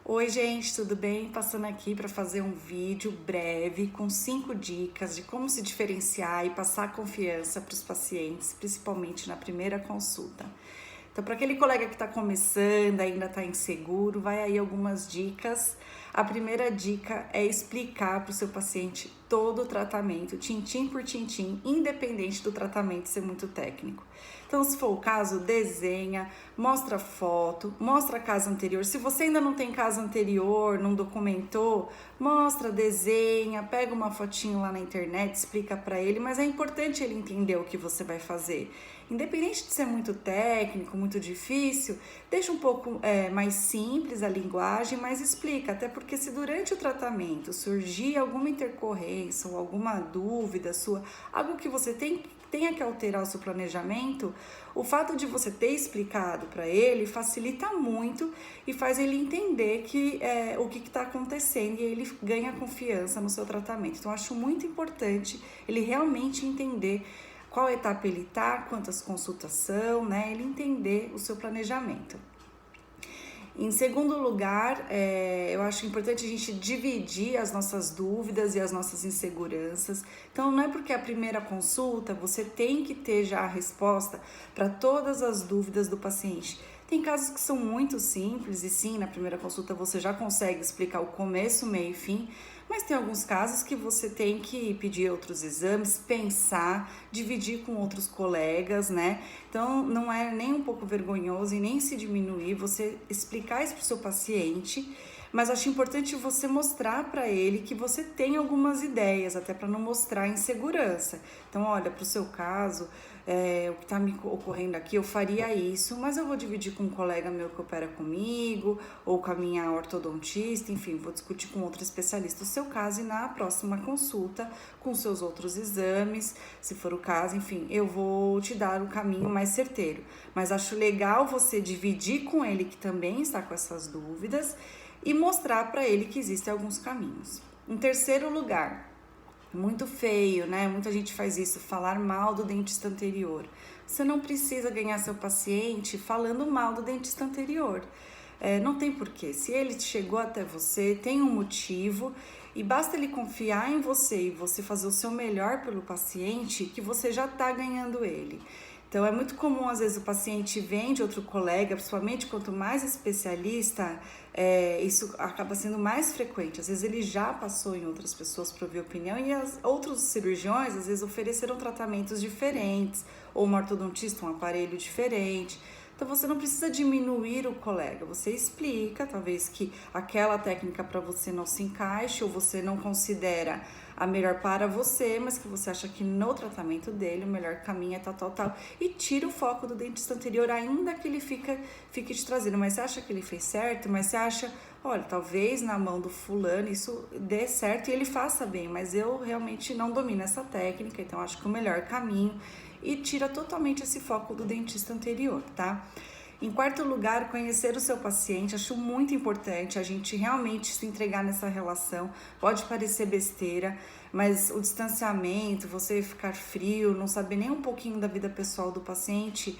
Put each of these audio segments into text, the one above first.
Oi, gente, tudo bem? Passando aqui para fazer um vídeo breve com 5 dicas de como se diferenciar e passar confiança para os pacientes, principalmente na primeira consulta. Então, para aquele colega que está começando, ainda está inseguro, vai aí algumas dicas. A primeira dica é explicar para o seu paciente todo o tratamento, tintim por tintim, independente do tratamento ser muito técnico. Então, se for o caso, desenha, mostra foto, mostra a casa anterior. Se você ainda não tem casa anterior, não documentou, mostra, desenha, pega uma fotinho lá na internet, explica para ele, mas é importante ele entender o que você vai fazer. Independente de ser muito técnico, muito difícil, deixa um pouco mais simples a linguagem, mas explica, até porque se durante o tratamento surgir alguma intercorrência ou alguma dúvida sua, algo que você tenha que alterar o seu planejamento, o fato de você ter explicado para ele facilita muito e faz ele entender o que está acontecendo e ele ganha confiança no seu tratamento. Então, acho muito importante ele realmente entender qual etapa ele está, quantas consultas são, né? Ele entender o seu planejamento. Em segundo lugar, eu acho importante a gente dividir as nossas dúvidas e as nossas inseguranças. Então, não é porque é a primeira consulta, você tem que ter já a resposta para todas as dúvidas do paciente. Tem casos que são muito simples e sim, na primeira consulta você já consegue explicar o começo, meio e fim, mas tem alguns casos que você tem que pedir outros exames, pensar, dividir com outros colegas, né? Então, não é nem um pouco vergonhoso e nem se diminuir você explicar isso para o seu paciente, mas acho importante você mostrar para ele que você tem algumas ideias, até para não mostrar insegurança. Então, olha, para o seu caso, o que está me ocorrendo aqui, eu faria isso, mas eu vou dividir com um colega meu que opera comigo, ou com a minha ortodontista, enfim, vou discutir com outro especialista o seu caso e na próxima consulta, com seus outros exames, se for o caso, enfim, eu vou te dar o caminho mais certeiro. Mas acho legal você dividir com ele que também está com essas dúvidas e mostrar para ele que existem alguns caminhos. Em terceiro lugar, muito feio, né? Muita gente faz isso, falar mal do dentista anterior. Você não precisa ganhar seu paciente falando mal do dentista anterior. Não tem porquê. Se ele chegou até você, tem um motivo e basta ele confiar em você e você fazer o seu melhor pelo paciente que você já está ganhando ele. Então, é muito comum, às vezes, o paciente vem de outro colega, principalmente quanto mais especialista, isso acaba sendo mais frequente. Às vezes, ele já passou em outras pessoas para ouvir opinião e outros cirurgiões, às vezes, ofereceram tratamentos diferentes, ou um ortodontista, um aparelho diferente. Então, você não precisa diminuir o colega, você explica, talvez que aquela técnica para você não se encaixe ou você não considera a melhor para você, mas que você acha que no tratamento dele o melhor caminho é tal, e tira o foco do dentista anterior, ainda que ele fique te trazendo, mas você acha que ele fez certo, mas você acha, olha, talvez na mão do fulano isso dê certo e ele faça bem, mas eu realmente não domino essa técnica, então acho que o melhor caminho, e tira totalmente esse foco do dentista anterior, tá? Em quarto lugar, conhecer o seu paciente. Acho muito importante a gente realmente se entregar nessa relação. Pode parecer besteira, mas o distanciamento, você ficar frio, não saber nem um pouquinho da vida pessoal do paciente,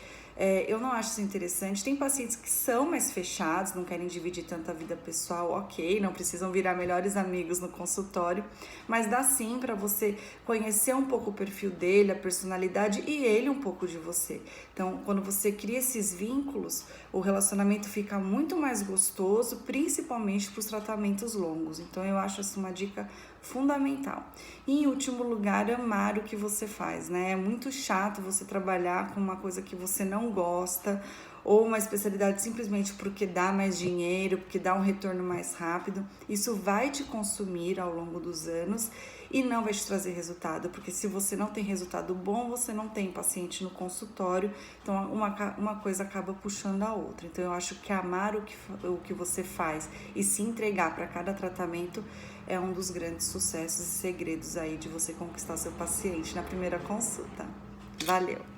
eu não acho isso interessante. Tem pacientes que são mais fechados, não querem dividir tanta vida pessoal, ok, não precisam virar melhores amigos no consultório, mas dá sim para você conhecer um pouco o perfil dele, a personalidade e ele um pouco de você. Então, quando você cria esses vínculos, o relacionamento fica muito mais gostoso, principalmente para os tratamentos longos. Então, eu acho essa uma dica fundamental. E, em último lugar, amar o que você faz, né? É muito chato você trabalhar com uma coisa que você não gosta ou uma especialidade simplesmente porque dá mais dinheiro, porque dá um retorno mais rápido. Isso vai te consumir ao longo dos anos e não vai te trazer resultado, porque se você não tem resultado bom, você não tem paciente no consultório, então uma coisa acaba puxando a outra. Então, eu acho que amar o que você faz e se entregar para cada tratamento é um dos grandes sucessos e segredos aí de você conquistar seu paciente na primeira consulta. Valeu!